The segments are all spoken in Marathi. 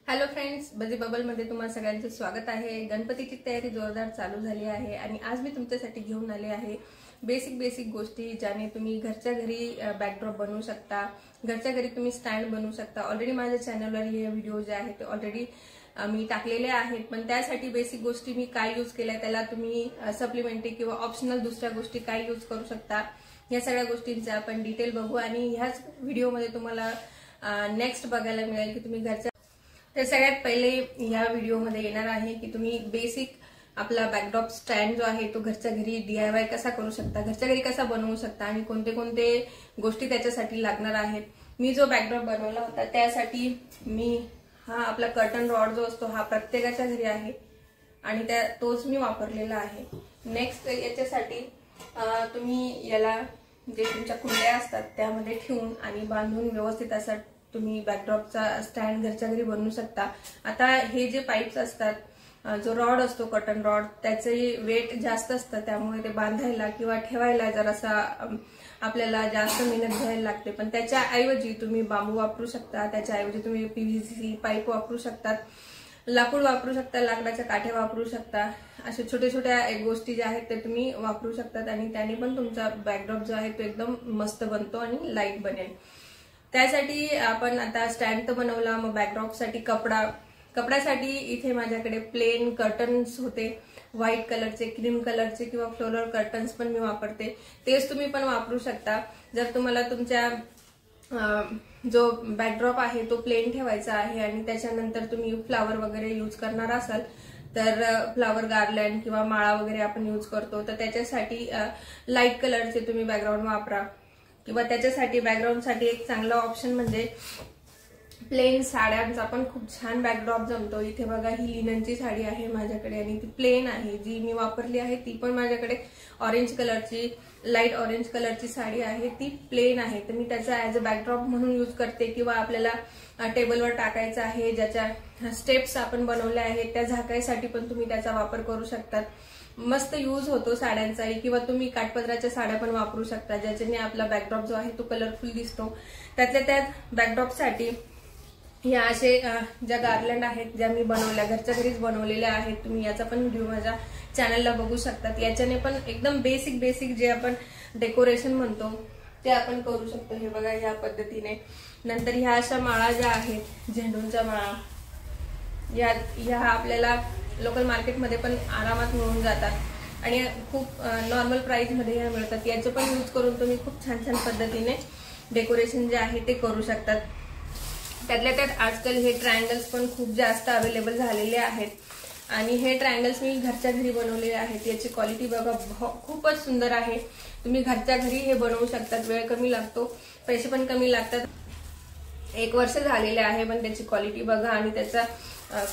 हॅलो फ्रेंड्स, बजी बबल मध्ये तुम्हाला सगळ्यांचं स्वागत आहे। गणपतीची तयारी जोरदार चालू झाली आहे आणि आज मी तुमच्यासाठी घेऊन आले आहे बेसिक गोष्टी ज्याने तुम्ही घरच्या घरी बॅकड्रॉप बनवू शकता, घरच्या घरी तुम्ही स्टँड बनवू शकता। ऑलरेडी माझ्या चॅनलवर हे व्हिडिओ जे आहेत ते ऑलरेडी मी टाकलेले आहेत, पण त्यासाठी बेसिक गोष्टी मी काय यूज केल्या त्याला तुम्ही सप्लिमेंटरी किंवा ऑप्शनल दुसऱ्या गोष्टी काय यूज करू शकता या सगळ्या गोष्टींचे आपण डिटेल बघू आणि ह्याच व्हिडिओमध्ये तुम्हाला नेक्स्ट बघायला मिळेल की तुम्ही घरच्या तर सगळ्यात पहिले या व्हिडिओमध्ये येणार आहे की तुम्ही बेसिक आपला बॅकड्रॉप स्टँड जो आहे तो घरच्या घरी DIY कसा करू शकता, घरच्या घरी कसा बनवू शकता आणि कोणते कोणते गोष्टी त्याच्यासाठी लागणार आहेत। मी जो बॅकड्रॉप बनवला होता त्यासाठी मी हा आपला कर्टन रॉड जो असतो हा प्रत्येकाच्या घरी आहे आणि तोच मी वापरलेला आहे। नेक्स्ट याच्यासाठी तुम्ही याला जे तुमच्या कुंड्या असतात त्यामध्ये ठेवून आणि बांधून व्यवस्थित असा तुम्ही बॅकड्रॉपचा स्टँड घरच्या घरी बनवू शकता। आता हे जे पाईप्स असतात, जो रॉड असतो कॉटन रॉड, त्याचे वेट जास्त असतं, त्यामुळे ते बांधायला किंवा ठेवायला जरासा आपल्याला जास्त मेहनत घ्यायला लागते। पण त्याच्याऐवजी तुम्ही बांबू वापरू शकता, त्याच्याऐवजी तुम्ही PVC पाईप वापरू शकतात, लाकूड वापरू शकता, लाकडाच्या काठ्या वापरू शकता। अशा छोट्या छोट्या गोष्टी ज्या आहेत ते तुम्ही वापरू शकतात आणि त्याने पण तुमचा बॅकड्रॉप जो आहे तो एकदम मस्त बनतो आणि लाईट बनेल। त्यासाठी आपण आता स्टँड तर बनवला, मग बॅकड्रॉपसाठी कपड्यासाठी इथे माझ्याकडे प्लेन कर्टन्स होते, व्हाईट कलरचे, क्रीम कलरचे किंवा फ्लोरल कर्टन्स पण मी वापरते, तेच तुम्ही पण वापरू शकता। जर तुम्हाला तुमच्या जो बॅकड्रॉप आहे तो प्लेन ठेवायचा आहे आणि त्याच्यानंतर तुम्ही फ्लावर वगैरे यूज करणार असाल तर फ्लावर गार्लँड किंवा माळा वगैरे आपण यूज करतो, तर त्याच्यासाठी लाईट कलरचे तुम्ही बॅकग्राऊंड वापरा। किंवा त्याच्यासाठी बॅकग्राऊंडसाठी एक चांगला ऑप्शन म्हणजे प्लेन साड्यांचा पण खूप छान बॅकड्रॉप जमतो। इथे बघा, ही लिननची साडी आहे माझ्याकडे आणि ती प्लेन आहे, जी मी वापरली आहे ती पण माझ्याकडे ऑरेंज कलरची, लाईट ऑरेंज कलरची साडी आहे, ती प्लेन आहे, तर मी त्याचा ऍज अ बॅकड्रॉप म्हणून यूज करते। किंवा आपल्याला टेबलवर टाकायचं आहे, ज्याच्या स्टेप्स आपण बनवल्या आहेत त्या झाकायसाठी पण तुम्ही त्याचा वापर करू शकतात। मस्त यूज होतो साड्यांचाही, किंवा तुम्ही काठपदराच्या साड्या पण वापरू शकता, ज्याच्याने आपला बॅकड्रॉप जो आहे तो कलरफुल दिसतो। त्यातल्या त्यात बॅकड्रॉपसाठी या असे ज्या गार्लँड आहेत ज्या मी बनवल्या, घरच्या घरीच बनवलेल्या आहेत, तुम्ही याचा पण व्हिडिओ माझ्या चॅनलला बघू शकतात। याच्याने पण एकदम बेसिक जे आपण डेकोरेशन म्हणतो ते आपण करू शकतो। हे बघा, या पद्धतीने। नंतर ह्या अशा माळा ज्या आहेत, झेंडूंच्या माळा, या आपल्याला लोकल मार्केटमध्ये पण आरामात मिळून जातात आणि खूप नॉर्मल प्राइस मध्ये ह्या मिळतात। याचे पण यूज करून तुम्ही खूप छान पद्धतीने डेकोरेशन जे आहे ते करू शकतात। त्यातल्या त्यात आजकाल हे ट्रायंगल्स पण खूप जास्त अवेलेबल झालेले आहेत आणि हे ट्रायंगल्स मी घरच्या घरी बनवलेले आहेत। याची क्वालिटी बघा, खूपच सुंदर आहे। तुम्ही घरच्या घरी हे बनवू शकतात, वेळ कमी लागतो, पैसे पण कमी लागतात। 1 वर्ष झालेले आहे पण त्याची क्वालिटी बघा आणि त्याचा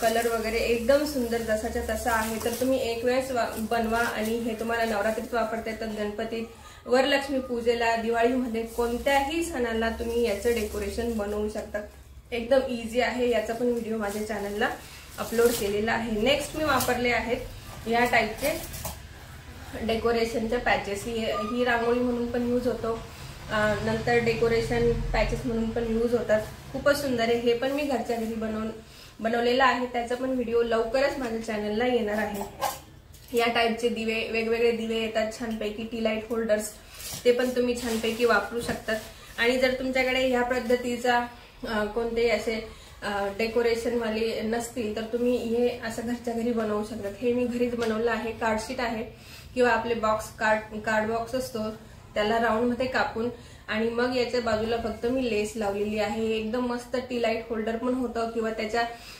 कलर वगैरे एकदम सुंदर जसाच्या तसा आहे। तर तुम्ही एक वेळेस बनवा आणि हे तुम्हाला नवरात्रीत वापरता येतात, गणपतीत, वरलक्ष्मी पूजेला, दिवाळीमध्ये, कोणत्याही सणाला तुम्ही याचं डेकोरेशन बनवू शकता। एकदम इझी आहे। याचा पण व्हिडिओ माझ्या चॅनलला अपलोड केलेला आहे। नेक्स्ट मी वापरले आहेत या टाईपचे डेकोरेशनचे पॅचेस। ही रांगोळी म्हणून पण यूज होतो, नंतर डेकोरेशन पॅचेस म्हणून पण यूज होतात। खूपच सुंदर आहे। हे पण मी घरच्या घरी बनवलेला आहे, त्याचा पण व्हिडिओ लवकरच माझ्या चॅनलला येणार आहे। या टाईपचे दिवे, वेगवेगळे दिवे येतात छानपैकी, टी लाईट होल्डर्स, ते पण तुम्ही छानपैकी वापरू शकतात। आणि जर तुमच्याकडे ह्या पद्धतीचा कोणते असे डेकोरेशन वाले नसतील तर तुम्ही हे असं घरच्या घरी बनवू शकतात। हे मी घरीच बनवलं आहे। कार्डशीट आहे किंवा आपले बॉक्स, कार्ड बॉक्स असतो त्याला राऊंड मध्ये कापून आणि मग याच्या बाजूला फक्त मी लेस लावलेली आहे। एकदम मस्त टी लाईट होल्डर पण होतं किंवा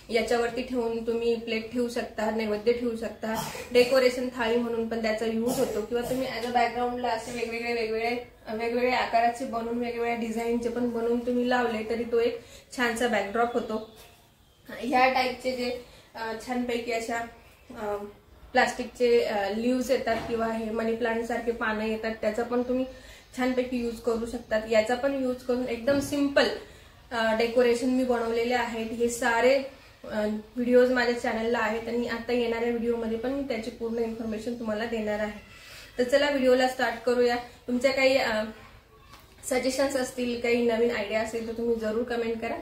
याच्यावरती ठेवून तुम्ही प्लेट ठेवू शकता, नैवेद्य ठेवू शकता, डेकोरेशन थाळी म्हणून पण त्याचा यूज होतो। किंवा तुम्ही ऍज अ बॅकग्राऊंडला असे वेगवेगळे आकाराचे बनवून, वेगवेगळ्या डिझाईनचे पण बनवून तुम्ही लावले तरी तो एक छानसा बॅकड्रॉप होतो। ह्या टाईपचे जे छानपैकी अशा प्लास्टिकचे लिव्स येतात किंवा हे मनी प्लांट सारखे पानं येतात, त्याचा पण तुम्ही छानपैकी यूज करू शकतात। याचा पण यूज करून एकदम सिंपल डेकोरेशन मी बनवलेले आहेत। हे सारे व्हिडिओज माझ्या चॅनलला आहेत आणि आता येणाऱ्या व्हिडिओमध्ये पण मी त्याची पूर्ण इन्फॉर्मेशन तुम्हाला देणार आहे। तर चला व्हिडिओला स्टार्ट करूया। तुमच्या काही सजेशन्स असतील, काही नवीन आयडिया असेल तर तुम्ही जरूर कमेंट करा।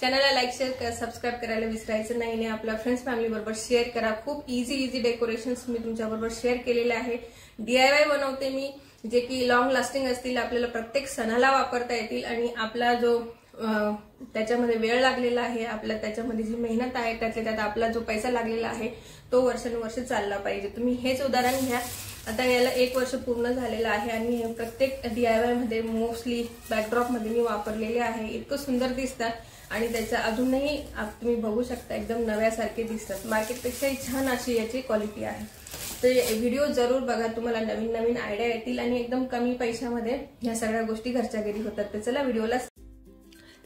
चॅनलला लाईक शेअर सबस्क्राईब करायला विसरायचं नाही आणि आपल्या फ्रेंड्स फॅमिली बरोबर शेअर करा। खूप इझी डेकोरेशन्स मी तुमच्याबरोबर शेअर केलेले आहे। DIY बनवते मी, जे की लॉंग लास्टिंग असतील, आपल्याला प्रत्येक सणाला वापरता येतील आणि आपला जो त्याच्यामध्ये वेळ लागलेला आहे, आपल्या त्याच्यामध्ये जी मेहनत आहे, त्यातल्या त्यात आपला जो पैसा लागलेला आहे तो वर्षानुवर्ष चालला पाहिजे। तुम्ही हेच उदाहरण घ्या, आता याला 1 वर्ष पूर्ण झालेलं आहे आणि हे प्रत्येक DIY मध्ये मोस्टली बॅकड्रॉप मध्ये मी वापरलेले आहे। इतकं सुंदर दिसतात आणि त्याचा अजूनही तुम्ही बघू शकता एकदम नव्यासारखे दिसतात। मार्केटपेक्षाही छान अशी याची क्वालिटी आहे। तर व्हिडिओ जरूर बघा, तुम्हाला नवीन नवीन आयडिया येतील आणि एकदम कमी पैशामध्ये या सगळ्या गोष्टी घरच्या घरी होतात। तर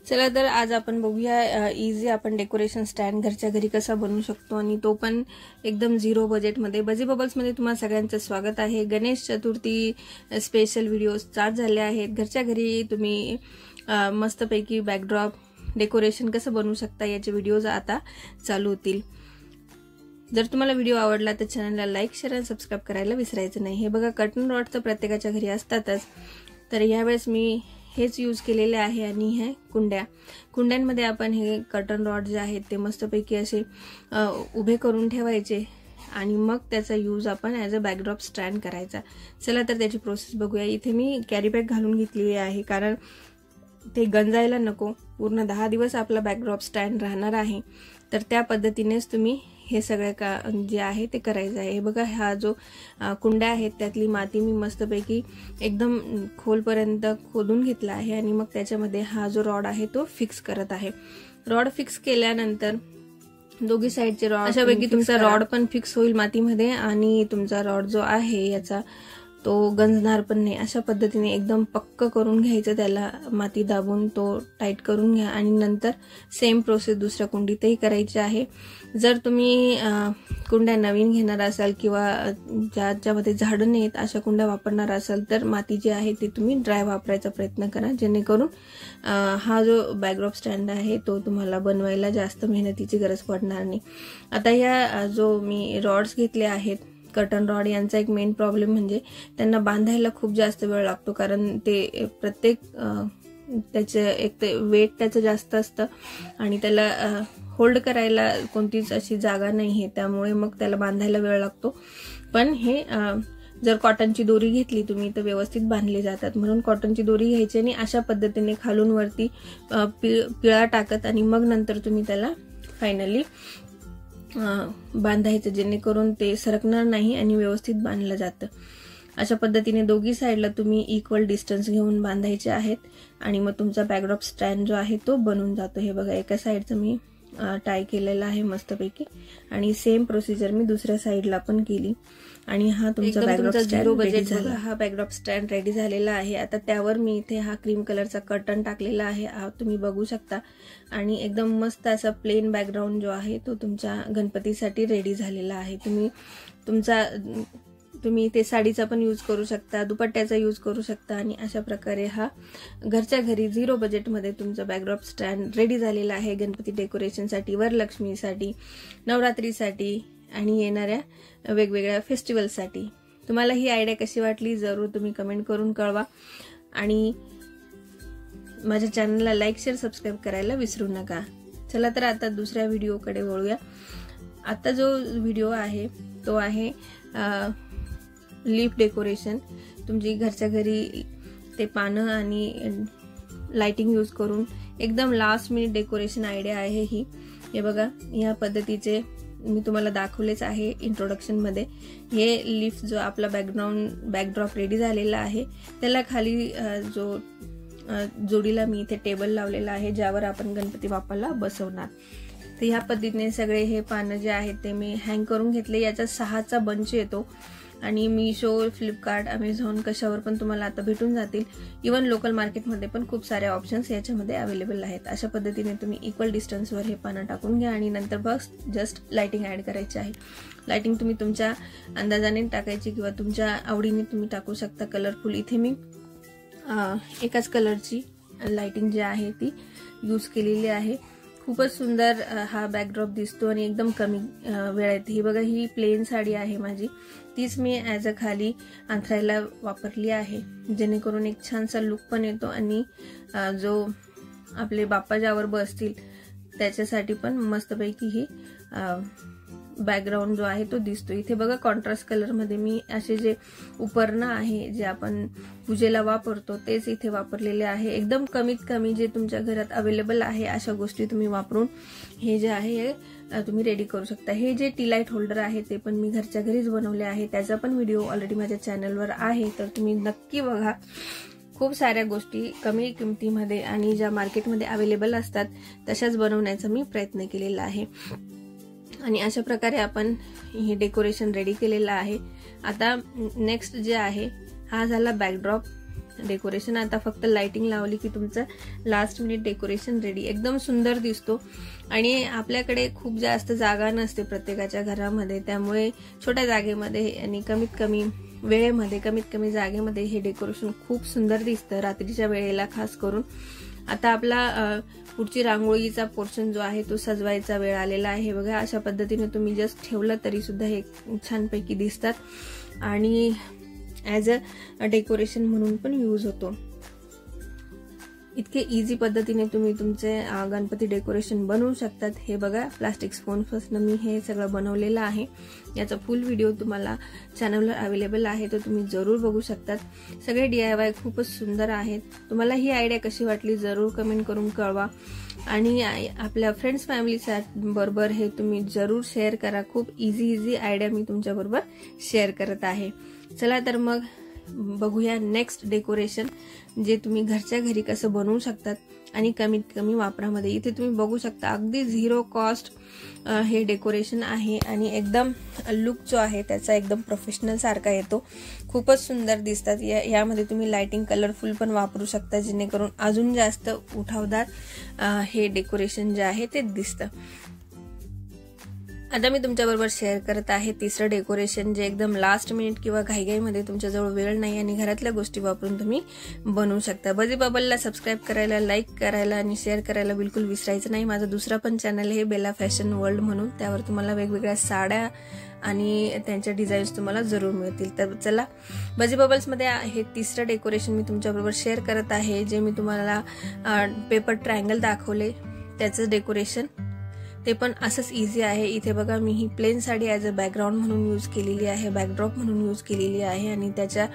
चला तर आज आपण बघूया इझी आपण डेकोरेशन स्टँड घरच्या घरी कसा बनवू शकतो आणि तो पण एकदम 0 बजेटमध्ये। बजी बबल्स मध्ये तुम्हाला सगळ्यांचं स्वागत आहे। Ganesh Chaturthi special video start झाले आहेत। घरच्या घरी तुम्ही मस्तपैकी बॅकड्रॉप डेकोरेशन कसं बनवू शकता याचे व्हिडिओज आता चालू होतील। जर तुम्हाला व्हिडिओ आवडला तर चॅनलला लाईक शेअर आणि सबस्क्राईब करायला विसरायचं नाही। हे बघा, कर्टन रॉड तर प्रत्येकाच्या घरी असतातच, तर यावेळेस मी हेच यूज केलेले आहे आणि हे कुंड्यांमध्ये आपण हे कर्टन रॉड जे आहेत ते मस्तपैकी असे उभे करून ठेवायचे आणि मग त्याचा यूज आपण ॲज अ बॅकड्रॉप स्टँड करायचा। चला तर त्याची प्रोसेस बघूया। इथे मी कॅरी बॅग घालून घेतलेली आहे, कारण ते गंजायला नको, पूर्ण 10 दिवस आपला बॅकड्रॉप स्टँड राहणार आहे। तर त्या पद्धतीनेच तुम्ही हे सगळं जे आहे ते करायचं आहे। हे बघा, हा जो कुंड्या आहेत त्यातली माती मी मस्तपैकी एकदम खोलपर्यंत खोदून घेतला आहे आणि मग त्याच्यामध्ये हा जो रॉड आहे तो फिक्स करत आहे। रॉड फिक्स केल्यानंतर दोघी साईडचे रॉड अशापैकी तुमचा रॉड पण फिक्स होईल मातीमध्ये आणि तुमचा रॉड जो आहे याचा तो गंजणार पण नाही। अशा पद्धतीने एकदम पक्क करून घ्यायचं, त्याला माती दाबून तो टाईट करून घ्या आणि नंतर सेम प्रोसेस दुसऱ्या कुंडीतही करायची आहे। जर तुम्ही कुंड्या नवीन घेणार असाल किंवा ज्याच्यामध्ये झाडं नाहीत अशा कुंड्या वापरणार असाल तर माती जी आहे ती तुम्ही ड्राय वापरायचा प्रयत्न करा, जेणेकरून हा जो बॅकड्रॉप स्टँड आहे तो तुम्हाला बनवायला जास्त मेहनतीची गरज पडणार नाही। आता या जो मी रॉड्स घेतले आहेत कर्टन रॉड, यांचा एक मेन प्रॉब्लेम म्हणजे त्यांना बांधायला खूप जास्त वेळ लागतो, कारण ते प्रत्येक त्याचे एक ते वेट त्याचं जास्त असतं आणि त्याला होल्ड करायला कोणतीच अशी जागा नाही आहे, त्यामुळे मग त्याला बांधायला वेळ लागतो। पण हे जर कॉटनची दोरी घेतली तुम्ही तर व्यवस्थित बांधले जातात, म्हणून कॉटनची दोरी घ्यायची आणि अशा पद्धतीने खालून वरती पिळा टाकत आणि मग नंतर तुम्ही त्याला फायनली बांधायचं, जेणेकरून ते सरकणार नाही आणि व्यवस्थित बांधलं जातं। अशा पद्धतीने दोघी साईडला तुम्ही इक्वल डिस्टन्स घेऊन बांधायचे आहेत आणि मग तुमचा बॅकड्रॉप स्टँड जो आहे तो बनून जातो। हे बघा, एका साईडचं मी टाय केलेला आहे मस्तपैकी आणि सेम प्रोसिजर मी दुसऱ्या साईडला पण केली आणि हा तुमचा बॅकड्रॉप स्टँड 0 बजेट झाला। हा बॅकड्रॉप स्टँड रेडी झालेला आहे। आता त्यावर मी इथे हा क्रीम कलरचा कर्टन टाकलेला आहे, तुम्ही बघू शकता, आणि एकदम मस्त असा प्लेन बॅकग्राऊंड जो आहे तो तुमच्या गणपतीसाठी रेडी झालेला आहे। तुम्ही ते साडीचा पण यूज करू शकता, दुपट्ट्याचा यूज करू शकता आणि अशा प्रकारे हा घरच्या घरी 0 बजेटमध्ये तुमचा बॅकड्रॉप स्टँड रेडी झालेला आहे गणपती डेकोरेशनसाठी, वरलक्ष्मीसाठी, नवरात्रीसाठी आणि येणाऱ्या वेगवेगळ्या फेस्टिवलसाठी। तुम्हाला ही आयडिया कशी वाटली जरूर तुम्ही कमेंट करून कळवा आणि माझ्या चॅनलला लाईक शेअर सबस्क्राईब करायला विसरू नका। चला तर आता दुसऱ्या व्हिडिओकडे वळूया। आता जो व्हिडिओ आहे तो आहे लीफ डेकोरेशन। तुमची घरच्या घरी ते पानं आणि लाइटिंग यूज करून एकदम लास्ट मिनिट डेकोरेशन आयडिया आहे ही। हे बघा, या पद्धतीचे मी तुम्हाला दाखवलेच आहे इंट्रोडक्शन मध्ये। हे लीफ जो आपला बॅकड्रॉप रेडी झालेला आहे त्याला खाली जोडीला मी इथे टेबल लावलेला आहे, ज्यावर आपण गणपती बाप्पाला बसवणार। तर ह्या पद्धतीने सगळे हे पानं जे आहेत ते मी हँग करून घेतले। याचा 6चा बंच येतो आणि मीशो, फ्लिपकार्ट, अमेझॉन कशावर पण तुम्हाला आता भेटून जातील। इवन लोकल मार्केटमध्ये पण खूप सारे ऑप्शन्स याच्यामध्ये अवेलेबल आहेत। अशा पद्धतीने तुम्ही इक्वल डिस्टन्सवर हे पानं टाकून घ्या आणि नंतर बस जस्ट लाइटिंग ऍड करायची आहे। लाइटिंग तुम्ही तुमच्या अंदाजाने टाकायची किंवा तुमच्या आवडीने तुम्ही टाकू शकता कलरफुल। इथे मी एकाच कलरची लाइटिंग जी आहे ती यूज केलेली आहे। खूपच सुंदर हा बॅकड्रॉप दिसतो आणि एकदम कमी वेळेत। ही बघा, ही प्लेन साडी आहे माझी, तीच मी ॲज अ खाली अंथरायला वापरली आहे, जेणेकरून एक छानसा लुक पण येतो आणि जो आपले बाप्पा ज्यावर बसतील त्याच्यासाठी पण मस्तपैकी ही बॅकग्राऊंड जो आहे तो दिसतो। इथे बघा कॉन्ट्रास्ट कलर मध्ये मी असे जे उपरणं आहे जे आपण पूजेला वापरतो तेच इथे वापरलेले आहे। एकदम कमीत कमी जे तुमच्या घरात अवेलेबल आहे अशा गोष्टी तुम्ही वापरून हे जे आहे तुम्ही रेडी करू शकता। हे जे टी लाईट होल्डर आहे ते पण मी घरच्या घरीच बनवले आहे, त्याचा पण व्हिडिओ ऑलरेडी माझ्या चॅनलवर आहे, तर तुम्ही नक्की बघा। खूप साऱ्या गोष्टी कमी किमतीमध्ये आणि ज्या मार्केटमध्ये अवेलेबल असतात तशाच बनवण्याचा मी प्रयत्न केलेला आहे। आणि अशा प्रकारे आपण हे डेकोरेशन रेडी केलेलं आहे। आता नेक्स्ट जे आहे हा झाला बॅकड्रॉप डेकोरेशन। आता फक्त लाइटिंग लावली की तुमचं लास्ट मिनिट डेकोरेशन रेडी, एकदम सुंदर दिसतो। आणि आपल्याकडे खूप जास्त जागा नसते प्रत्येकाच्या घरामध्ये, त्यामुळे छोट्या जागेमध्ये आणि कमीत कमी वेळेमध्ये कमीत कमी जागेमध्ये हे डेकोरेशन खूप सुंदर दिसतं रात्रीच्या वेळेला खास करून। आता आपला पुढची रांगोळीचा पोर्शन जो आहे तो सजवायचा वेळ आलेला आहे। बघा अशा पद्धतीने तुम्ही जस्ट ठेवलं तरी सुद्धा हे छानपैकी दिसतात आणि ॲज अ डेकोरेशन म्हणून पण यूज होतो। इतके इझी पद्धतीने तुम्ही तुमचे गणपती डेकोरेशन बनवू शकतात। हे बघा प्लास्टिक स्पून पासून मी हे सगळं बनवलेलं आहे। याचा फुल व्हिडिओ तुम्हाला चॅनलवर अवेलेबल आहे, तो तुम्ही जरूर बघू शकतात। सगळे DIY खूपच सुंदर आहेत। तुम्हाला ही आयडिया कशी वाटली जरूर कमेंट करून कळवा आणि आपल्या फ्रेंड्स फॅमिली बरोबर हे तुम्ही जरूर शेअर करा। खूप इझी आयडिया मी तुमच्या बरोबर शेअर करत आहे। चला तर मग बघूया नेक्स्ट डेकोरेशन जे तुम्ही घरच्या घरी कसं बनवू शकतात आणि कमीत कमी वापरामध्ये। इथे तुम्ही बघू शकता अगदी 0 कॉस्ट हे डेकोरेशन आहे आणि एकदम लुक जो आहे त्याचा एकदम प्रोफेशनल सारखा येतो, खूपच सुंदर दिसतात। यामध्ये तुम्ही लाइटिंग कलरफुल पण वापरू शकता जेणेकरून अजून जास्त उठावदार हे डेकोरेशन जे आहे ते दिसतं। आता मी तुमच्याबरोबर शेअर करत आहे तिसरं डेकोरेशन जे एकदम लास्ट मिनिट किंवा घाईघाईमध्ये तुमच्याजवळ वेळ नाही आणि घरातल्या गोष्टी वापरून तुम्ही बनवू शकता। बजी बबलला सबस्क्राइब करायला, लाईक करायला आणि शेअर करायला बिलकुल विसरायचं नाही। माझा दुसरा पण चॅनल आहे बेला फॅशन वर्ल्ड म्हणून, त्यावर तुम्हाला वेगवेगळ्या साड्या आणि त्यांच्या डिझाईन्स तुम्हाला जरूर मिळतील। तर चला बजी बबल्स मध्ये हे तिसरं डेकोरेशन मी तुमच्याबरोबर शेअर करत आहे, जे मी तुम्हाला पेपर ट्रायंगल दाखवले त्याचं डेकोरेशन ते पण असंच इझी आहे। इथे बघा मी ही plain sari as a background म्हणून यूज केलेली आहे, बॅकड्रॉप म्हणून यूज केलेली आहे आणि त्याच्या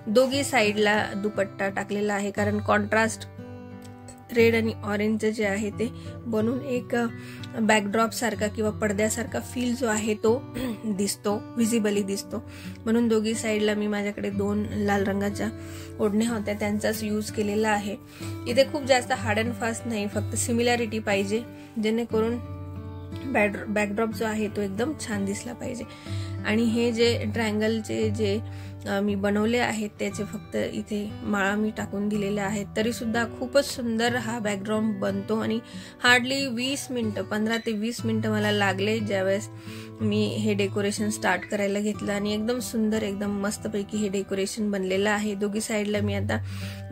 दोघी साईडला दुपट्टा टाकलेला आहे, कारण कॉन्ट्रास्ट रेड आणि ऑरेंज जे आहे ते बनून एक बॅकड्रॉप सारखा किंवा पडद्यासारखा फील जो आहे तो दिसतो, व्हिजिबली दिसतो। म्हणून दोघी साईडला मी माझ्याकडे 2 लाल रंगाच्या ओढण्या होत्या त्यांचाच यूज केलेला आहे। इथे खूप जास्त हार्ड अँड फास्ट नाही, फक्त सिमिलॅरिटी पाहिजे जेणेकरून बॅकड्रॉप जो आहे तो एकदम छान दिसला पाहिजे। आणि हे जे ट्रायंगलचे जे मी बनवले आहेत त्याचे फक्त इथे माळा मी टाकून दिलेले आहेत, तरी सुद्धा खूपच सुंदर हा बॅकग्राऊंड बनतो। आणि हार्डली 20 मिनिटं 15 ते 20 मिनिटं मला लागले ज्यावेळेस मी हे डेकोरेशन स्टार्ट करायला घेतलं आणि एकदम सुंदर एकदम मस्तपैकी हे डेकोरेशन बनलेलं आहे। दोघी साईडला मी आता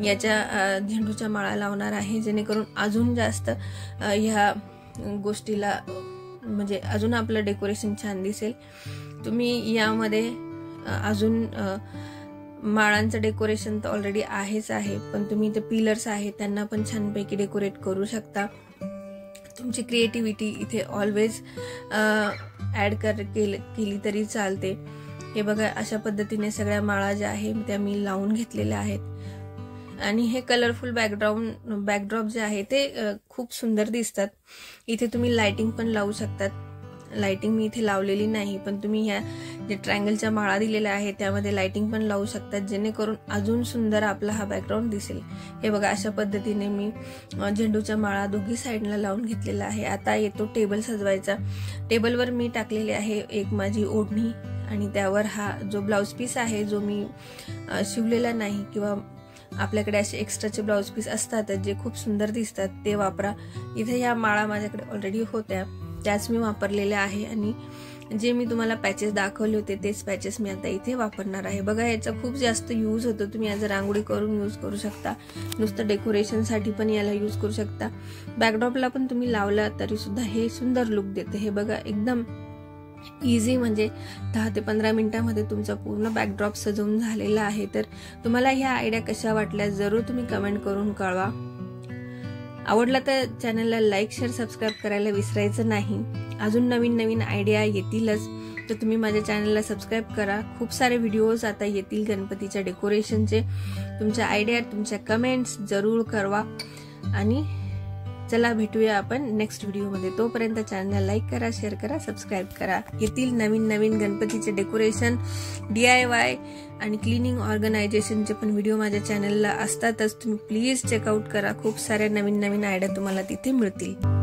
याच्या झेंडूच्या माळा लावणार आहे जेणेकरून अजून जास्त ह्या गोष्टीला म्हणजे अजून आपलं डेकोरेशन छान दिसेल। तुम्ही यामध्ये अजून माळांचं डेकोरेशन तर ऑलरेडी आहेच आहे, पण तुम्ही ते पिलर्स आहेत त्यांना पण छानपैकी डेकोरेट करू शकता। तुमची क्रिएटिव्हिटी इथे ऑलवेज ऍड केली तरी चालते। हे बघा अशा पद्धतीने सगळ्या माळा ज्या आहेत त्या मी लावून घेतलेल्या आहेत आणि हे कलरफुल बॅकड्रॉप जे आहे ते खूप सुंदर दिसतात। इथे तुम्ही लाइटिंग पण लावू शकतात। लाइटिंग मी इथे लावलेली नाही, पण तुम्ही ह्या जे ट्रायंगलच्या माळा दिलेल्या आहे त्यामध्ये लाइटिंग पण लावू शकतात जेणेकरून अजून सुंदर आपला हा बॅकग्राऊंड दिसेल। हे बघा अशा पद्धतीने मी झेंडूच्या माळा दोघी साईडला लावून घेतलेला आहे। आता येतो टेबल सजवायचा। टेबलवर मी टाकलेली आहे एक माझी ओढणी आणि त्यावर हा जो ब्लाउज पीस आहे जो मी शिवलेला नाही किंवा आपल्याकडे असे एक्स्ट्राचे ब्लाउज पीस असतात जे खूप सुंदर दिसतात ते वापरा। इथे ह्या माळा माझ्याकडे ऑलरेडी होत्या त्याच मी वापरलेल्या आहे आणि जे मी तुम्हाला पॅचेस दाखवले होते तेच पॅचेस मी आता इथे वापरणार आहे। बघा याचा खूप जास्त यूज होतो, तुम्ही याचा रांगोळी करून यूज करू शकता, नुसतं डेकोरेशन साठी पण याला यूज करू शकता। बॅकड्रॉपला पण तुम्ही लावला तरी सुद्धा हे सुंदर लुक देते। हे बघा एकदम इझी म्हणजे 10 ते 15 मिनिटांमध्ये तुमचा पूर्ण बॅकड्रॉप सजवून झालेला आहे। तर तुम्हाला ह्या आयडिया कशा वाटल्या जरूर तुम्ही कमेंट करून कळवा। आवडला तर चॅनलला लाईक, शेअर, सबस्क्राईब करायला विसरायचं नाही. अजून नवीन नवीन आयडिया येतीलच, तर तुम्ही माझ्या चॅनलला सबस्क्राईब करा. खूप सारे व्हिडिओज आता येतील गणपतीच्या डेकोरेशनचे. तुमच्या आयडिया, तुमच्या कमेंट्स जरूर कळवा. आणि चला भेटूया आपण नेक्स्ट व्हिडिओमध्ये. तोपर्यंत चॅनलला लाईक करा, शेअर करा, सबस्क्राईब करा. येतील नवीन नवीन गणपतीचे डेकोरेशन, DIY आणि क्लिनिंग ऑर्गनायझेशनचे पण व्हिडिओ माझ्या चॅनलला असतातच. तुम्ही प्लीज चेकआउट करा. खूप साऱ्या नवीन नवीन आयडिया तुम्हाला तिथे मिळतील.